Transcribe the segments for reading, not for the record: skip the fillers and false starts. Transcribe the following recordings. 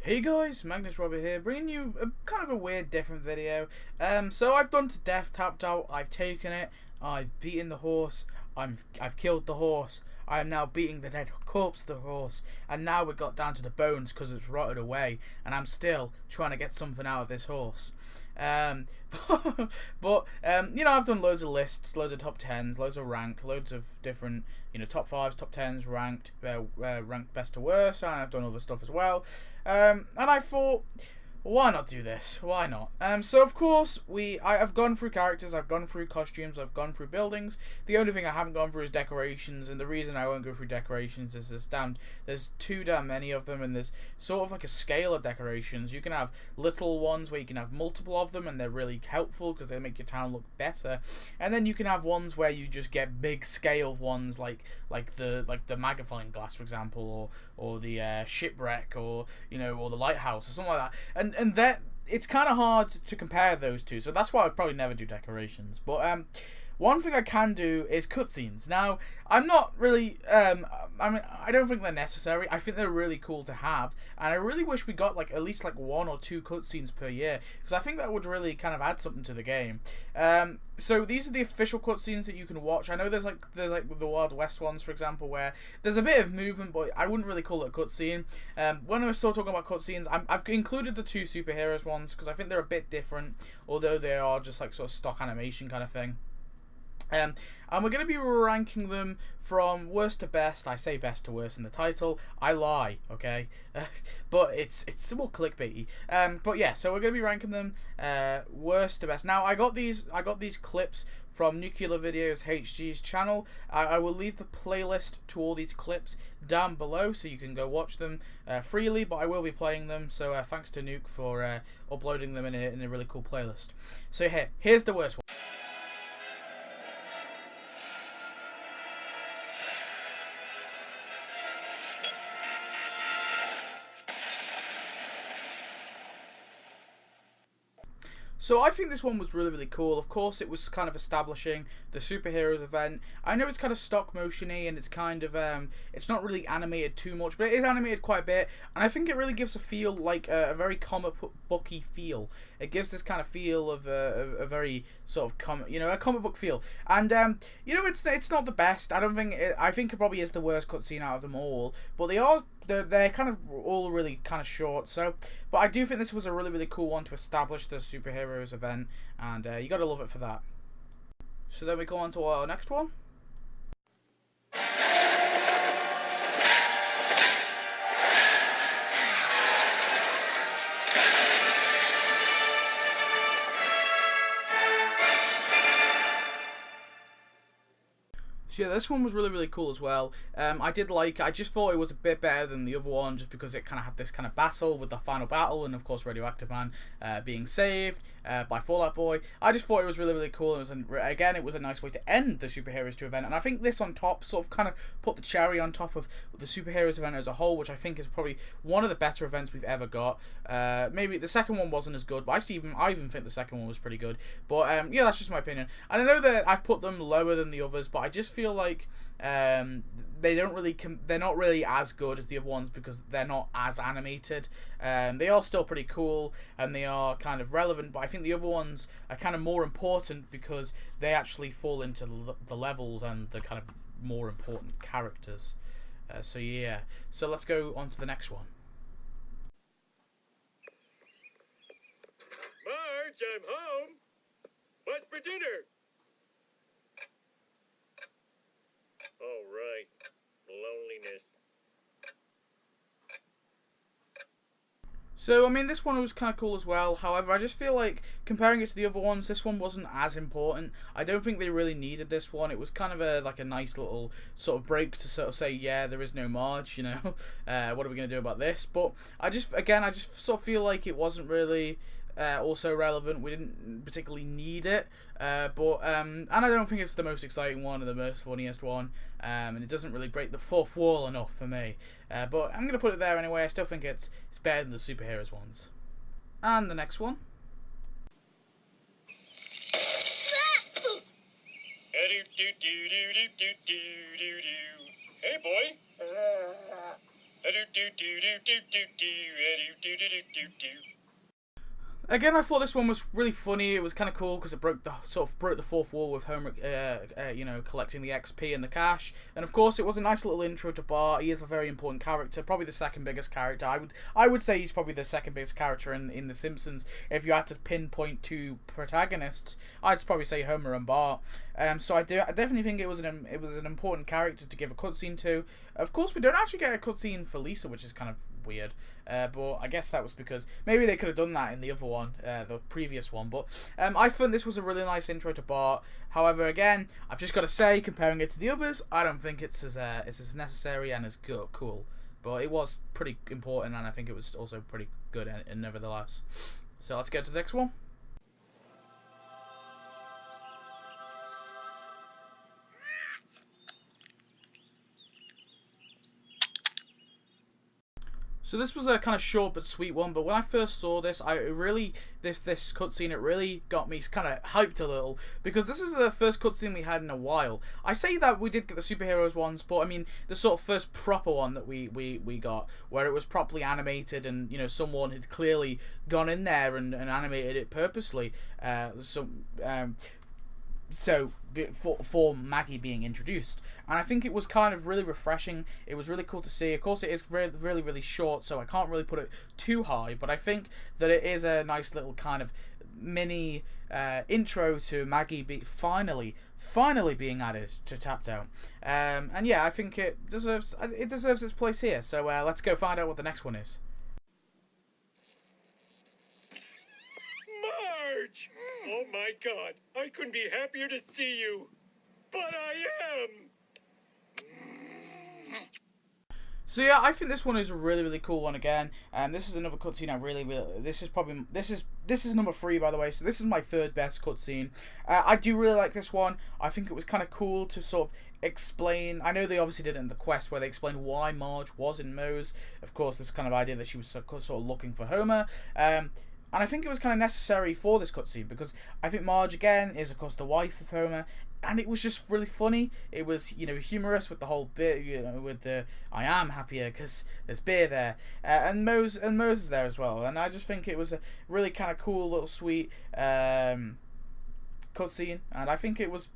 Hey guys, Magnus here, bringing you a kind of a weird, different video. So I've done to death, tapped out, I've taken it, I've beaten the horse, I've killed the horse, I am now beating the dead corpse of the horse, and now we got down to the bones because it's rotted away, and I'm still trying to get something out of this horse. But you know, I've done loads of lists, loads of top 10s, loads of rank, loads of different, you know, top 5s, top 10s, ranked best to worst, and I've done other stuff as well. And I thought, why not do this? Why not? So of course I've gone through characters, I've gone through costumes, I've gone through buildings. The only thing I haven't gone through is decorations, and the reason I won't go through decorations is there's too damn many of them, and there's sort of like a scale of decorations. You can have little ones where you can have multiple of them, and they're really helpful because they make your town look better. And then you can have ones where you just get big scale ones like the magnifying glass, for example, or the shipwreck, or you know, or the lighthouse or something like that. And that it's kind of hard to compare those two, so that's why I'd probably never do decorations. But one thing I can do is cutscenes. Now, I'm not really, I don't think they're necessary. I think they're really cool to have, and I really wish we got like at least like 1 or 2 cutscenes per year, because I think that would really kind of add something to the game. So these are the official cutscenes that you can watch. I know there's like the Wild West ones, for example, where there's a bit of movement, but I wouldn't really call it a cutscene. When I was still talking about cutscenes, I've included the 2 superheroes ones because I think they're a bit different, although they are just like sort of stock animation kind of thing. And we're going to be ranking them from worst to best. I say best to worst in the title. I lie, okay? But it's more clickbaity. But yeah, so we're going to be ranking them worst to best. Now, I got these clips from Nuclear Videos HG's channel. I will leave the playlist to all these clips down below, so you can go watch them freely. But I will be playing them. So thanks to Nuke for uploading them in a really cool playlist. So here's the worst one. So I think this one was really cool. Of course, it was kind of establishing the superheroes event. I know it's kind of stop motion-y, and it's kind of it's not really animated too much, but it is animated quite a bit, and I think it really gives a feel like a very comic booky feel. It gives this kind of feel of a very sort of a comic book feel, and you know, it's not the best. I don't think I think it probably is the worst cutscene out of them all, but they're kind of all really kind of short. So, but I do think this was a really cool one to establish the superheroes event, and you gotta love it for that. So then we go on to our next one. So yeah, this one was really cool as well. I just thought it was a bit better than the other one, just because it kind of had this kind of battle with the final battle, and of course Radioactive Man being saved by Fallout Boy. I just thought it was really cool. It was it was a nice way to end the Superheroes 2 event, and I think this on top sort of kind of put the cherry on top of the Superheroes event as a whole, which I think is probably one of the better events we've ever got. Maybe the second one wasn't as good, but I even think the second one was pretty good. But yeah, that's just my opinion. And I know that I've put them lower than the others, but I just feel like they're not really as good as the other ones because they're not as animated. They are still pretty cool and they are kind of relevant, but I think the other ones are kind of more important because they actually fall into the levels and the kind of more important characters. So yeah, so let's go on to the next one. Marge, I'm home. What's for dinner? Oh, right. Loneliness. So, I mean, this one was kind of cool as well. However, I just feel like, comparing it to the other ones, this one wasn't as important. I don't think they really needed this one. It was kind of a nice little sort of break to sort of say, yeah, there is no Marge, you know. What are we going to do about this? But I just sort of feel like it wasn't really also relevant. We didn't particularly need it, and I don't think it's the most exciting one or the most funniest one, and it doesn't really break the fourth wall enough for me, but I'm gonna put it there anyway. I still think it's better than the superheroes ones. And the next one. Hey boy. Again, I thought this one was really funny. It was kind of cool because it broke the fourth wall with Homer, collecting the XP and the cash. And of course, it was a nice little intro to Bart. He is a very important character, probably the second biggest character. I would say he's probably the second biggest character in the Simpsons. If you had to pinpoint two protagonists, I'd probably say Homer and Bart. So I definitely think it was an important character to give a cutscene to. Of course, we don't actually get a cutscene for Lisa, which is kind of weird. But I guess that was because maybe they could have done that in the other one, the previous one. But I thought this was a really nice intro to Bart. However, again, I've just got to say, comparing it to the others, I don't think it's as necessary and as cool. But it was pretty important, and I think it was also pretty good, nevertheless. So let's get to the next one. So this was a kind of short but sweet one, but when I first saw this, this cutscene, it really got me kind of hyped a little, because this is the first cutscene we had in a while. I say that we did get the superheroes ones, but I mean the sort of first proper one that we got, where it was properly animated, and someone had clearly gone in there and animated it purposely. So for Maggie being introduced, and I think it was kind of really refreshing. It was really cool to see. Of course, it is really really short, so I can't really put it too high, but I think that it is a nice little kind of mini intro to Maggie finally being added to Tapped Out. And yeah, I think it deserves its place here. So let's go find out what the next one is. Marge! Oh my God, I couldn't be happier to see you. But I am! So yeah, I think this one is a really really cool one again. This is another cutscene this is number 3, by the way. So this is my third best cutscene. I do really like this one. I think it was kind of cool to sort of explain. I know they obviously did it in the quest where they explained why Marge was in Moe's. Of course, this kind of idea that she was sort of looking for Homer. And I think it was kind of necessary for this cutscene, because I think Marge, again, is of course the wife of Homer, and it was just really funny. It was, humorous with the whole bit, with the I am happier because there's beer there, and Moe's is there as well. And I just think it was a really kind of cool little sweet cutscene, and I think it was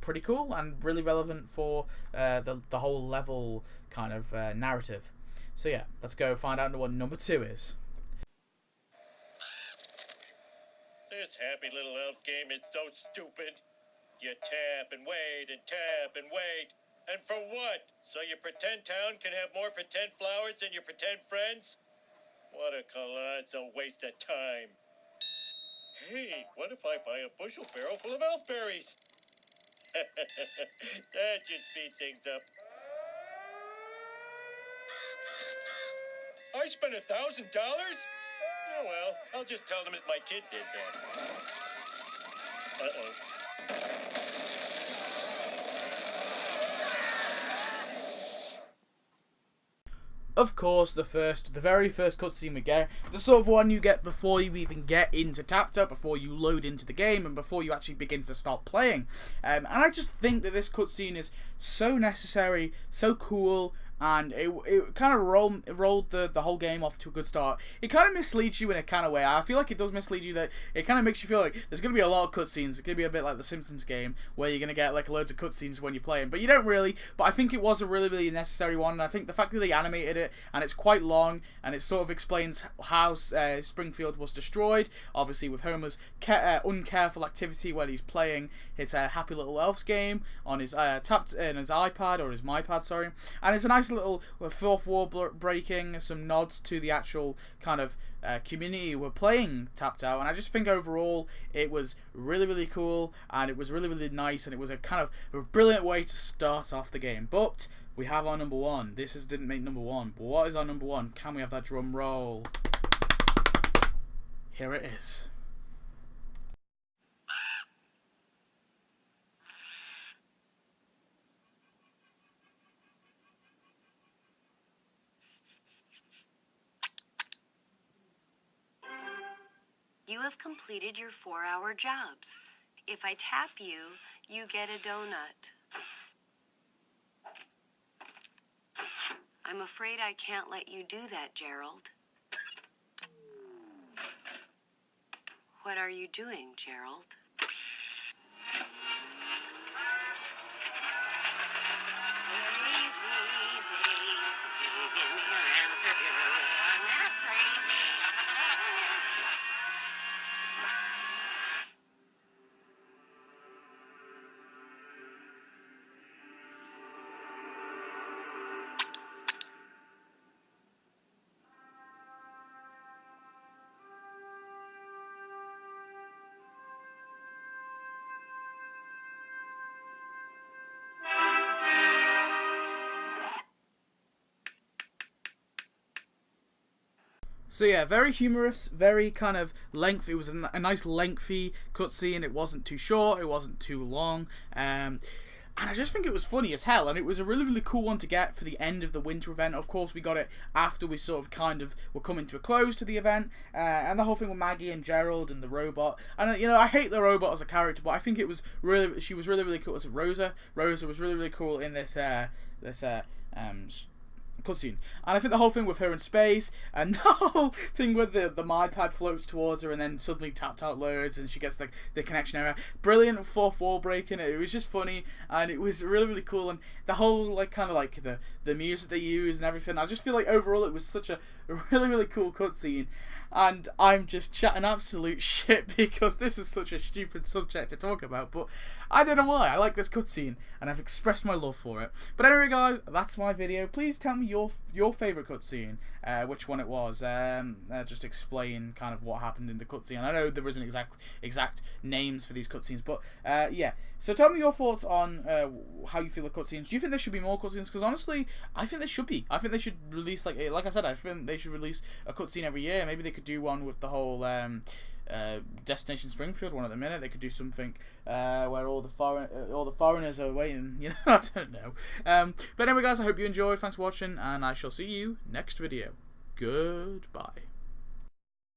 pretty cool and really relevant for the whole level kind of narrative. So yeah, let's go find out what number 2 is. This happy little elf game is so stupid. You tap and wait and tap and wait. And for what? So your pretend town can have more pretend flowers than your pretend friends? What a colossal waste of time. Hey, what if I buy a bushel barrel full of elf berries? That should speed things up. I spent $1,000? Oh well, I'll just tell them that my kid did that. Uh-oh. Of course, the very first cutscene we get, the sort of one you get before you even get into Tapped Up, before you load into the game, and before you actually begin to start playing. And I just think that this cutscene is so necessary, so cool, and it kind of rolled the whole game off to a good start. It kind of misleads you in a kind of way. I feel like it does mislead you, that it kind of makes you feel like there's going to be a lot of cutscenes. It's going to be a bit like the Simpsons game, where you're going to get like loads of cutscenes when you're playing, but you don't really. But I think it was a really, really necessary one, and I think the fact that they animated it, and it's quite long, and it sort of explains how Springfield was destroyed, obviously with Homer's uncareful activity when he's playing his Happy Little Elves game on his iPad, or his MyPad, sorry. And it's a nice little fourth wall breaking, some nods to the actual kind of community who were playing Tapped Out, and I just think overall it was really really cool, and it was really really nice, and it was a kind of a brilliant way to start off the game. But we have our number 1. Didn't make number 1, but what is our number 1? Can we have that drum roll? Here it is. You have completed your 4-hour jobs. If I tap you, you get a donut. I'm afraid I can't let you do that, Gerald. What are you doing, Gerald? So yeah, very humorous, very kind of lengthy. It was a nice lengthy cutscene. It wasn't too short, it wasn't too long, and I just think it was funny as hell. And it was a really, really cool one to get for the end of the winter event. Of course, we got it after we sort of kind of were coming to a close to the event, and the whole thing with Maggie and Gerald and the robot. And you know, I hate the robot as a character, but I think it was really, she was really, really cool. As Rosa was really, really cool in this cutscene. And I think the whole thing with her in space, and the whole thing with the my pad floats towards her and then suddenly tapped out loads and she gets the connection error. Brilliant fourth wall breaking. It was just funny and it was really, really cool. And the whole like kind of like the music they use and everything. I just feel like overall it was such a really, really cool cutscene. And I'm just chatting absolute shit because this is such a stupid subject to talk about, but I don't know why. I like this cutscene and I've expressed my love for it. But anyway, guys, that's my video. Please tell me your favourite cutscene, which one it was. Just explain kind of what happened in the cutscene. I know there isn't exact names for these cutscenes, but yeah. So tell me your thoughts on how you feel the cutscenes. Do you think there should be more cutscenes? Because honestly, I think there should be. I think they should release like I said, I think they should release a cutscene every year. Maybe they could do one with the whole Destination Springfield one at the minute. They could do something where all the foreigners are waiting. You know, I don't know. But anyway, guys, I hope you enjoyed. Thanks for watching, and I shall see you next video. Goodbye.